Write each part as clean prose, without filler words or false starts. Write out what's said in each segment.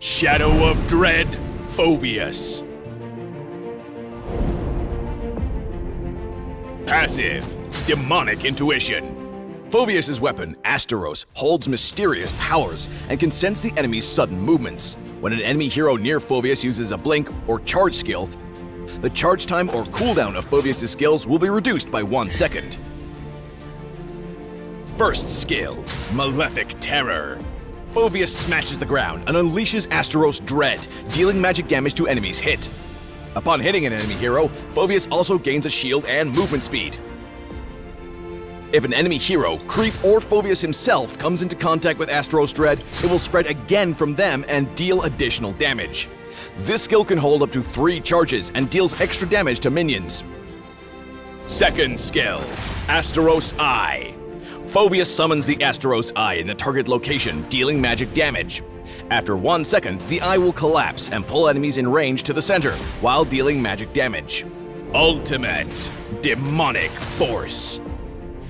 Shadow of Dread, Phoveus. Passive, Demonic Intuition. Phoveus' weapon, Asteros, holds mysterious powers and can sense the enemy's sudden movements. When an enemy hero near Phoveus uses a blink or charge skill, the charge time or cooldown of Phoveus' skills will be reduced by 1 second. First skill, Malefic Terror. Phoveus smashes the ground and unleashes Asteros Dread, dealing magic damage to enemies hit. Upon hitting an enemy hero, Phoveus also gains a shield and movement speed. If an enemy hero, creep, or Phoveus himself comes into contact with Asteros Dread, it will spread again from them and deal additional damage. This skill can hold up to 3 charges and deals extra damage to minions. Second skill, Asteros Eye. Phoveus summons the Asteros Eye in the target location, dealing magic damage. After 1 second, the eye will collapse and pull enemies in range to the center, while dealing magic damage. Ultimate, Demonic Force.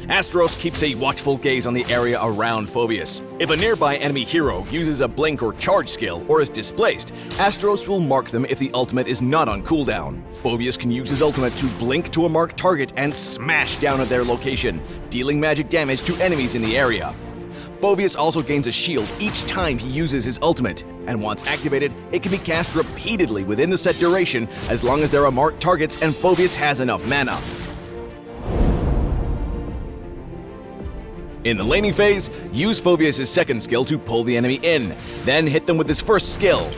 Asteros keeps a watchful gaze on the area around Phoveus. If a nearby enemy hero uses a blink or charge skill or is displaced, Asteros will mark them if the ultimate is not on cooldown. Phoveus can use his ultimate to blink to a marked target and smash down at their location, dealing magic damage to enemies in the area. Phoveus also gains a shield each time he uses his ultimate, and once activated, it can be cast repeatedly within the set duration as long as there are marked targets and Phoveus has enough mana. In the laning phase, use Phoveus' second skill to pull the enemy in, then hit them with his first skill.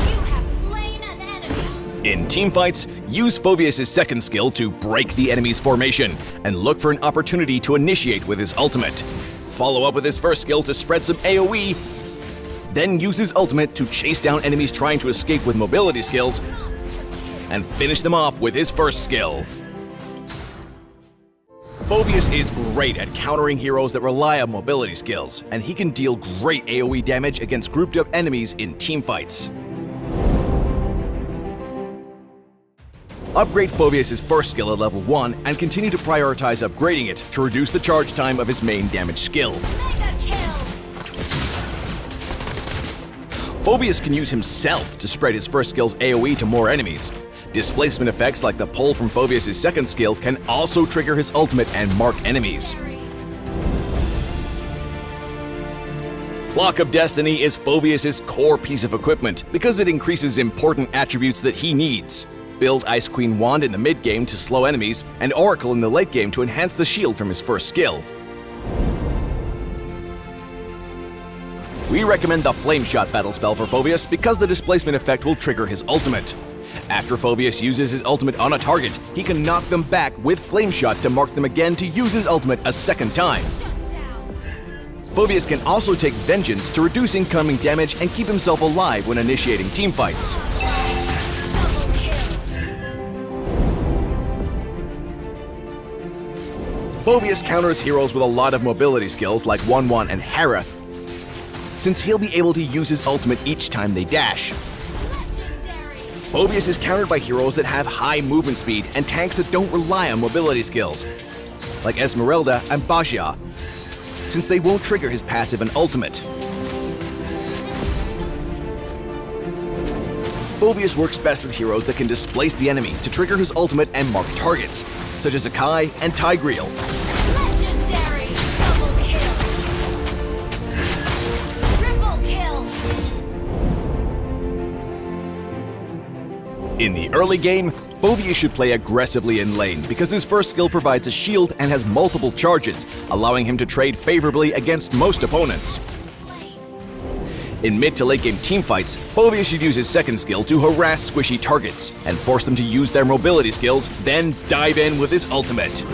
You have slain an enemy. In teamfights, use Phoveus' second skill to break the enemy's formation, and look for an opportunity to initiate with his ultimate. Follow up with his first skill to spread some AoE, then use his ultimate to chase down enemies trying to escape with mobility skills, and finish them off with his first skill. Phoveus is great at countering heroes that rely on mobility skills, and he can deal great AoE damage against grouped up enemies in teamfights. Upgrade Phoveus' first skill at level 1 and continue to prioritize upgrading it to reduce the charge time of his main damage skill. Mega kill. Phoveus can use himself to spread his first skill's AoE to more enemies. Displacement effects like the pull from Phoveus' second skill can also trigger his ultimate and mark enemies. Clock of Destiny is Phoveus' core piece of equipment because it increases important attributes that he needs. Build Ice Queen Wand in the mid-game to slow enemies, and Oracle in the late game to enhance the shield from his first skill. We recommend the Flame Shot battle spell for Phoveus because the displacement effect will trigger his ultimate. After Phoveus uses his ultimate on a target, he can knock them back with Flame Shot to mark them again to use his ultimate a second time. Phoveus can also take Vengeance to reduce incoming damage and keep himself alive when initiating teamfights. Phoveus counters heroes with a lot of mobility skills like 1-1 and Hera, since he'll be able to use his ultimate each time they dash. Phoveus is countered by heroes that have high movement speed and tanks that don't rely on mobility skills, like Esmeralda and Basha, since they won't trigger his passive and ultimate. Phoveus works best with heroes that can displace the enemy to trigger his ultimate and mark targets, such as Akai and Tigreal. Legendary. Double kill. Triple kill. In the early game, Phoveus should play aggressively in lane because his first skill provides a shield and has multiple charges, allowing him to trade favorably against most opponents. In mid to late game teamfights, Phoveus should use his second skill to harass squishy targets and force them to use their mobility skills, then dive in with his ultimate.